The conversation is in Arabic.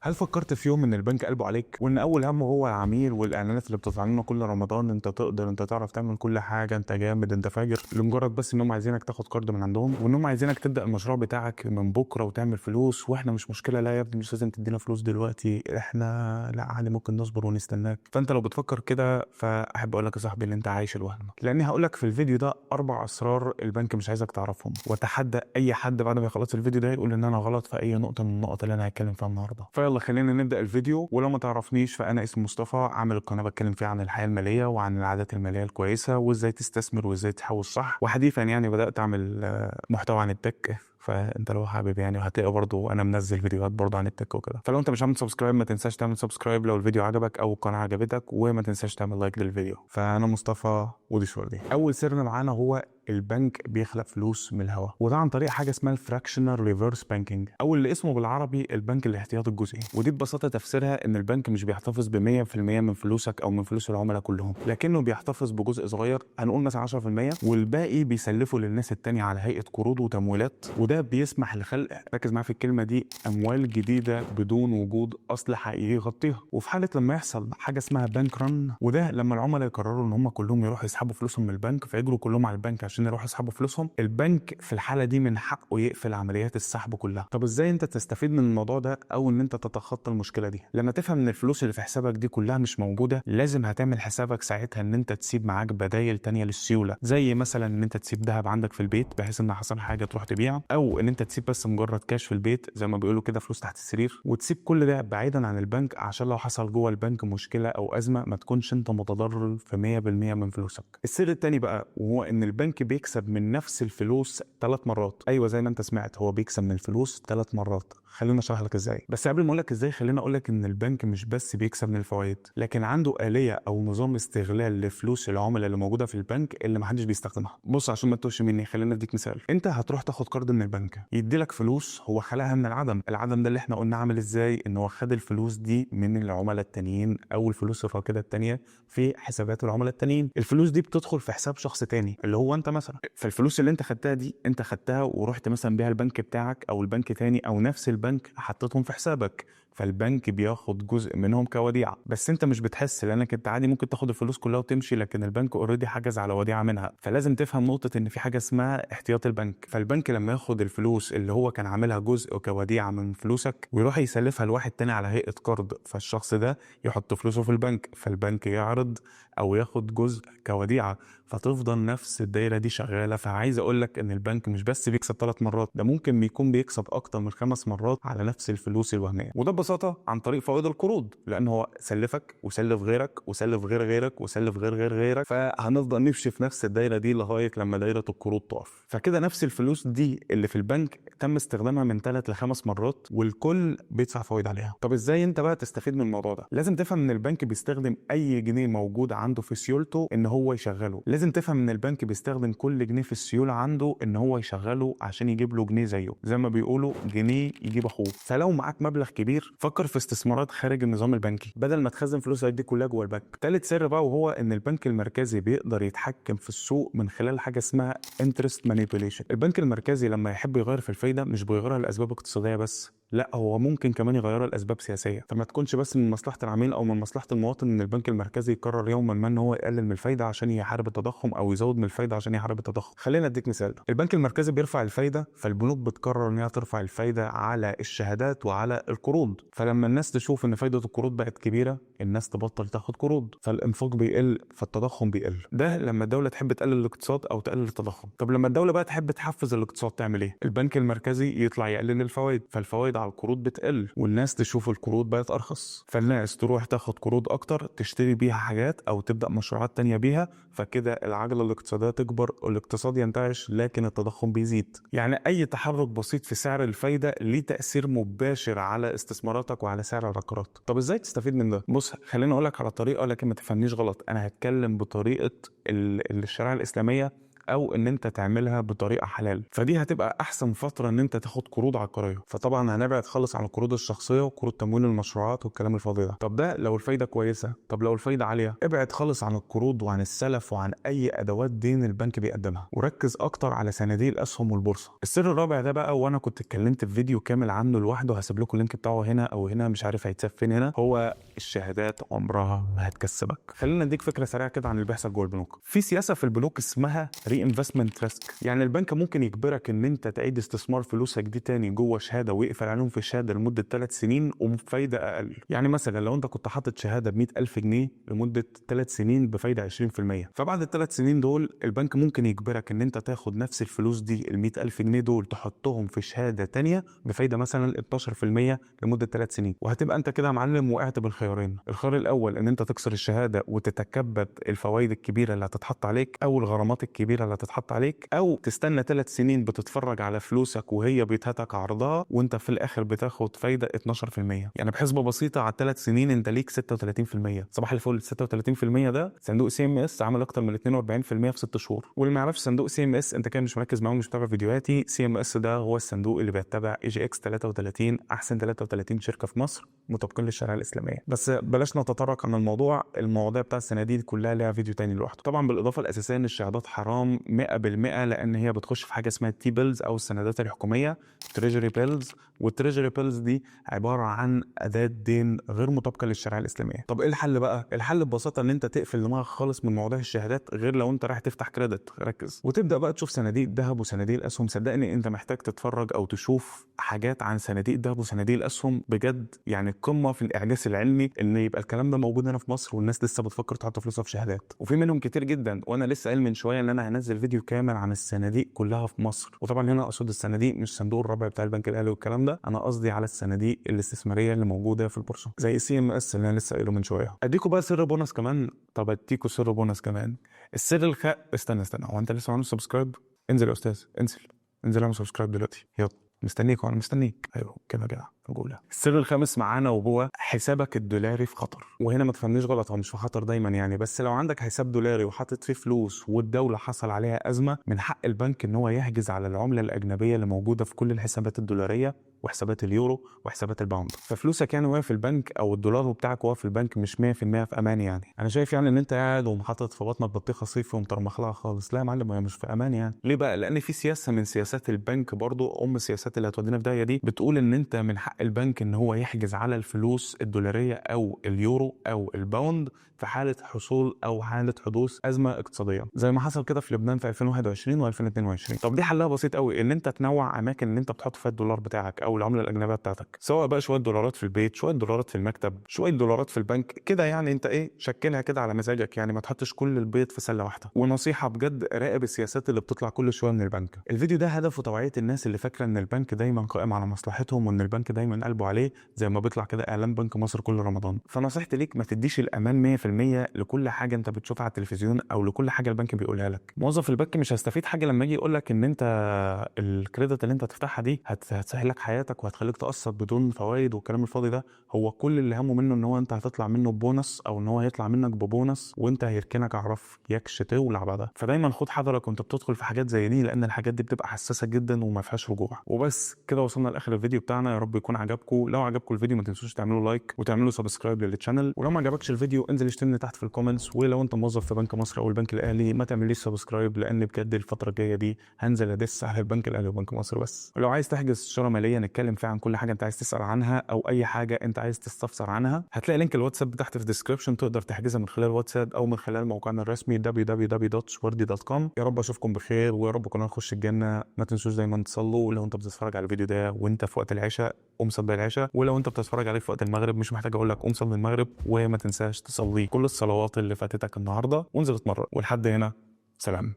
هل فكرت في يوم ان البنك قلبه عليك وان اول همه هو العميل والاعلانات اللي بتطلع لنا كل رمضان؟ انت تقدر، انت تعرف تعمل كل حاجه، انت جامد، انت فاجر، لمجرد بس انهم عايزينك تاخد قرض من عندهم وانهم عايزينك تبدا المشروع بتاعك من بكره وتعمل فلوس. واحنا مش مشكله، لا يا ابني مش لازم تدينا فلوس دلوقتي، احنا لا عادي ممكن نصبر ونستناك. فانت لو بتفكر كده فاحب اقول لك يا صاحبي ان انت عايش الوهم، لاني هقول لك في الفيديو ده 4 اسرار البنك مش عايزك تعرفهم. واتحدى اي حد بعد ما يخلص الفيديو ده يقول ان انا غلط في اي نقطه من النقط اللي انا هتكلم فيها النهارده. فيلا خلينا نبدا الفيديو. ولو ما تعرفنيش فانا اسمي مصطفى، عامل القناه بتكلم فيها عن الحياه الماليه وعن العادات الماليه الكويسه وازاي تستثمر وازاي تحوش صح. وحديثا يعني بدات اعمل محتوى عن التك، فانت لو حابب يعني وهتلاقي برضه انا منزل فيديوهات برضه عن التك وكده. فلو انت مش عامل سبسكرايب ما تنساش تعمل سبسكرايب لو الفيديو عجبك او القناه عجبتك، وما تنساش تعمل لايك للفيديو. فانا مصطفى ودي شوردي. اول سر معانا هو البنك بيخلق فلوس من الهواء، وده عن طريق حاجه اسمها الفراكشنال ريفرس بانكينج، او اللي اسمه بالعربي البنك الاحتياطي الجزئي. ودي ببساطه تفسيرها ان البنك مش بيحتفظ ب 100% من فلوسك او من فلوس العملاء كلهم، لكنه بيحتفظ بجزء صغير، هنقول مثلا 10%، والباقي بيسلفه للناس التانية على هيئه قروض وتمويلات. وده بيسمح لخلق، ركز معايا في الكلمه دي، اموال جديده بدون وجود اصل حقيقي يغطيها. وفي حاله لما يحصل حاجه اسمها بانك رن، وده لما العملاء يقرروا ان هم كلهم يروحوا يسحبوا فلوسهم من البنك فيجروا كلهم على البنك عشان يروحوا يسحبوا فلوسهم، البنك في الحاله دي من حقه يقفل عمليات السحب كلها. طب ازاي انت تستفيد من الموضوع ده او ان انت تتخطى المشكله دي؟ لما تفهم ان الفلوس اللي في حسابك دي كلها مش موجوده، لازم هتعمل حسابك ساعتها ان انت تسيب معاك بدايل تانية للسيوله، زي مثلا ان انت تسيب ذهب عندك في البيت بحيث ان حصل حاجه تروح تبيع، او ان انت تسيب بس مجرد كاش في البيت زي ما بيقولوا كده فلوس تحت السرير، وتسيب كل ده بعيدا عن البنك عشان لو حصل جوه البنك مشكله او ازمه ما تكونش انت متضرر في 100% من فلوسك. السر التاني بقى وهو ان البنك بيكسب من نفس الفلوس 3 مرات. ايوه زي ما انت سمعت، هو بيكسب من الفلوس 3 مرات. خلينا اشرح لك ازاي. بس قبل ما اقول لك ازاي خلينا اقول لك ان البنك مش بس بيكسب من الفوائد، لكن عنده آلية او نظام استغلال لفلوس العملاء اللي موجوده في البنك اللي محدش بيستخدمها. بص عشان ما تتوهش مني خلينا اديك مثال. انت هتروح تاخد قرض من البنك، يدي لك فلوس هو خلقها من العدم. العدم ده اللي احنا قلنا عامل ازاي؟ ان هو خد الفلوس دي من العملاء التانيين او الفلوس الراكده التانيه في حسابات العملاء التانيين. الفلوس دي بتدخل في حساب شخص تاني اللي هو انت مثلا. فالفلوس اللي انت خدتها دي انت خدتها ورحت مثلا بيها البنك بتاعك او البنك تاني او نفس البنك حطيتهم في حسابك، فالبنك بياخد جزء منهم كوديعه. بس انت مش بتحس لانك انت عادي ممكن تاخد الفلوس كلها وتمشي، لكن البنك اوريدي حجز على وديعه منها. فلازم تفهم نقطه ان في حاجه اسمها احتياط البنك. فالبنك لما ياخد الفلوس اللي هو كان عاملها جزء كوديعه من فلوسك ويروح يسلفها لواحد تاني على هيئه قرض، فالشخص ده يحط فلوسه في البنك، فالبنك يعرض او ياخد جزء كوديعه، فتفضل نفس الدايره دي شغاله. فعايز اقول لك ان البنك مش بس بيكسب 3 مرات، ده ممكن بيكون بيكسب اكتر من 5 مرات على نفس الفلوس الوهميه. وده ببساطه عن طريق فوائد القروض، لان هو سلفك وسلف غيرك وسلف غير غيرك وسلف غير غيرك، فهنفضل نمشي في نفس الدايره دي لغايه لما دايره القروض تقف. فكده نفس الفلوس دي اللي في البنك تم استخدامها من 3 ل5 مرات والكل بيدفع فوائد عليها. طب ازاي انت بقى تستفيد من الموضوع ده؟ لازم تفهم ان البنك بيستخدم اي جنيه موجود عنده في سيولته ان هو يشغله. لازم تفهم ان البنك بيستخدم كل جنيه في السيوله عنده ان هو يشغله عشان يجيب له جنيه زيه، زي ما بيقولوا جنيه يجيب اخوه. فلو معاك مبلغ كبير فكر في استثمارات خارج النظام البنكي بدل ما تخزن فلوسك دي كلها جوه البنك. تالت سر بقى وهو ان البنك المركزي بيقدر يتحكم في السوق من خلال حاجه اسمها انترست مانيبيوليشن. البنك المركزي لما يحب يغير في الفايده مش بيغيرها لاسباب اقتصاديه بس، لا هو ممكن كمان يغيرها لاسباب سياسيه. فما تكونش بس من مصلحه العميل او من مصلحه المواطن ان البنك المركزي يقرر يوما ما ان هو يقلل من الفايده عشان يحارب التضخم او يزود من الفايده عشان يحارب التضخم. خلينا اديك مثال. البنك المركزي بيرفع الفايده، فالبنوك بتقرر ان هي ترفع الفايده على الشهادات وعلى القروض. فلما الناس تشوف ان فايده القروض بقت كبيره الناس تبطل تاخد قروض، فالانفاق بيقل فالتضخم بيقل. ده لما الدوله تحب تقلل الاقتصاد او تقلل التضخم. طب لما الدوله بقى تحب تحفز الاقتصاد تعمل ايه؟ البنك المركزي يطلع يقلل الفوائد، فالفوائد على القروض بتقل والناس تشوف القروض بقت ارخص، فالناس تروح تاخد قروض اكتر تشتري بيها حاجات او تبدا مشروعات تانية بيها، فكده العجله الاقتصاديه تكبر والاقتصاد ينتعش لكن التضخم بيزيد. يعني اي تحرك بسيط في سعر الفايده ليه تاثير مباشر على استثماراتك وعلى سعر العقارات. طب ازاي تستفيد من ده؟ بص خليني اقول لك على طريقه، لكن ما تفهمنيش غلط، انا هتكلم بطريقه الشريعه الاسلاميه او ان انت تعملها بطريقه حلال. فدي هتبقى احسن فتره ان انت تاخد قروض عقاريه. فطبعا هنبعد خالص عن القروض الشخصيه وقروض تمويل المشروعات والكلام الفاضي ده. طب ده لو الفايده كويسه. طب لو الفايده عاليه، ابعد خالص عن القروض وعن السلف وعن اي ادوات دين البنك بيقدمها، وركز اكتر على صناديق الاسهم والبورصه. السر الرابع ده بقى، وانا كنت اتكلمت في فيديو كامل عنه لوحده، هسيب لكم اللينك بتاعه هنا او هنا، مش عارف هيتساب فين هنا. هو الشهادات عمرها ما هتكسبك. خلينا نديك فكره سريعه كده عن اللي بيحصل جوه البنوك. في سياسه في البنوك اسمها ري انفستمنت ريسك، يعني البنك ممكن يجبرك ان انت تعيد استثمار فلوسك دي تاني جوه شهاده ويقفل عليهم في الشهاده لمده 3 سنين وبفايده اقل. يعني مثلا لو انت كنت حاطط شهاده ب 100,000 جنيه لمده 3 سنين بفايده 20%، فبعد الثلاث سنين دول البنك ممكن يجبرك ان انت تاخد نفس الفلوس دي ال 100,000 جنيه دول تحطهم في شهاده تانيه بفايده مثلا 12% لمده 3 سنين. وهتبقى انت كده يا معلم وقعت بالخيارين. الخيار الاول ان انت تكسر الشهاده وتتكبد الفوائد الكبيره اللي هتتحط عليك او الغرامات الكبيره اللي هتتحط عليك، او تستنى 3 سنين بتتفرج على فلوسك وهي بيتهتك عرضها وانت في الاخر بتاخد فايده 12%. يعني بحسبه بسيطه على 3 سنين انت ليك 36%. صباح الفل. 36% ده صندوق سي ام اس عمل اكتر من 42% في 6 شهور. واللي ما يعرفش صندوق سي ام اس، انت كده مش مركز معاهم، مش متابع فيديوهاتي. سي ام اس ده هو الصندوق اللي بيتبع اي جي اكس 33، احسن 33 شركه في مصر مطابقين للشريعه الاسلاميه. بس بلاش نتطرق عن المواضيع بتاع الصناديق كلها ليها فيديو تاني لوحده. طبعا بالاضافه الاساسيه ان الشهادات حرام 100%، لان هي بتخش في حاجه اسمها تي بيلز او السندات الحكوميه، تريجري بيلز. والتريجري بيلز دي عباره عن اداه دين غير مطابقه للشريعه الاسلاميه. طب ايه الحل بقى؟ الحل ببساطه ان انت تقفل دماغك خالص من مواضيع الشهادات، غير لو انت رايح تفتح كريدت. ركز وتبدا بقى تشوف صناديق الذهب وصناديق الاسهم. صدقني انت محتاج تتفرج او تشوف حاجات عن صناديق الذهب وصناديق الاسهم، بجد يعني قمه في الاعجاز العلمي ان يبقى الكلام ده موجود هنا في مصر والناس لسه بتفكر تحط فلوسها في شهادات. وفي منهم كتير جدا، وانا لسه قايل من شويه ان انا هنزل فيديو كامل عن الصناديق كلها في مصر. وطبعا هنا اقصد الصناديق مش صندوق الربع بتاع البنك الاهلي والكلام ده، انا قصدي على الصناديق الاستثماريه اللي موجوده في البورصه زي سي ام اس اللي انا لسه قايله من شويه. اديكوا بقى سر بونص كمان. طب اديكوا سر بونص كمان. السر استنى هو انت لسه عامل سبسكرايب؟ انزل يا استاذ، انزل اعمل سبسكرايب دلوقتي يلا. مستنيك وانا مستنيك. ايوه كده كده بقولها. السر الخامس معانا وهو حسابك الدولاري في خطر. وهنا ما تفهمنيش غلط، هو مش في خطر دايما يعني، بس لو عندك حساب دولاري وحاطط فيه فلوس والدوله حصل عليها ازمه، من حق البنك ان هو يحجز على العمله الاجنبيه اللي موجوده في كل الحسابات الدولاريه وحسابات اليورو وحسابات الباوند. ففلوسك يعني وهي في البنك او الدولار بتاعك وهو في البنك مش 100% في امان. يعني انا شايف يعني ان انت قاعد ومحطط في بطنك بطيخه صيفي ومطرمخلها خالص. لا يا معلم، هي مش في امان. يعني ليه بقى؟ لان في سياسه من سياسات البنك برضو، السياسات اللي هتودينا في داهيه دي، بتقول ان انت من حق البنك ان هو يحجز على الفلوس الدولاريه او اليورو او الباوند في حاله حصول او حاله حدوث ازمه اقتصاديه، زي ما حصل كده في لبنان في 2021 و2022. طب دي حلها بسيط قوي، ان انت تنوع اماكن ان انت بتحط فيها الدولار بتاعك او العمله الاجنبيه بتاعتك، سواء بقى شويه دولارات في البيت، شويه دولارات في المكتب، شويه دولارات في البنك كده. يعني انت ايه، شكلها كده على مزاجك، يعني ما تحطش كل البيض في سله واحده. ونصيحه بجد، راقب السياسات اللي بتطلع كل شويه من البنك. الفيديو ده هدفه توعيه الناس اللي فاكره ان البنك دايما قائم على مصلحتهم وان البنك دايما قلبه عليه، زي ما بيطلع كده اعلان بنك مصر كل رمضان. فنصيحتي ليك، ما تديش الامان 100% لكل حاجه انت بتشوفها على التلفزيون او لكل حاجه البنك بيقولها لك. موظف البنك مش هيستفيد حاجه لما يجي يقول لك ان انت الكريدت اللي انت هتفتحها دي هتسهل لك حياتك وهتخليك تقسط بدون فوائد والكلام الفاضي ده. هو كل اللي همه منه ان هو انت هتطلع منه ببونص، او ان هو هيطلع منك ببونص وانت هيركنك عرف يكش تولع بعدها. فدايما خد حذرك وانت بتدخل في حاجات زي دي، لان الحاجات دي بتبقى حساسه جدا وما فيهاش رجوع. وبس كده وصلنا لاخر الفيديو بتاعنا. يا رب يكون عجبكم. لو عجبكم الفيديو ما تنسوش تعملوا لايك وتعملوا سبسكرايب للشانل. ولو ما عجبكش الفيديو انزل اشتركني تحت في الكومنتس. ولو انت موظف في بنك مصر او البنك الاهلي ما تعمليش سبسكرايب، لان بجد الفتره الجايه دي هنزل ادس على البنك الاهلي وبنك مصر بس. ولو عايز تحجز استشاره ماليه نتكلم فيها عن كل حاجه انت عايز تسال عنها او اي حاجه انت عايز تستفسر عنها، هتلاقي لينك الواتساب تحت في الديسكربشن، تقدر تحجزها من خلال الواتساب او من خلال موقعنا الرسمي www.shwardi.com. يا رب اشوفكم بخير ويا رب كلنا نخش الجنه. ما تنسوش دايما تصلوا. ولو انت بتتفرج على الفيديو ده وانت في وقت العشاء قوم صلي العشاء، ولو انت بتتفرج عليه في وقت المغرب مش محتاج اقول لك قوم صلي المغرب. وما تنساش تصلي كل الصلوات اللي فاتتك النهارده وانزل اتمرن. ولحد هنا سلام.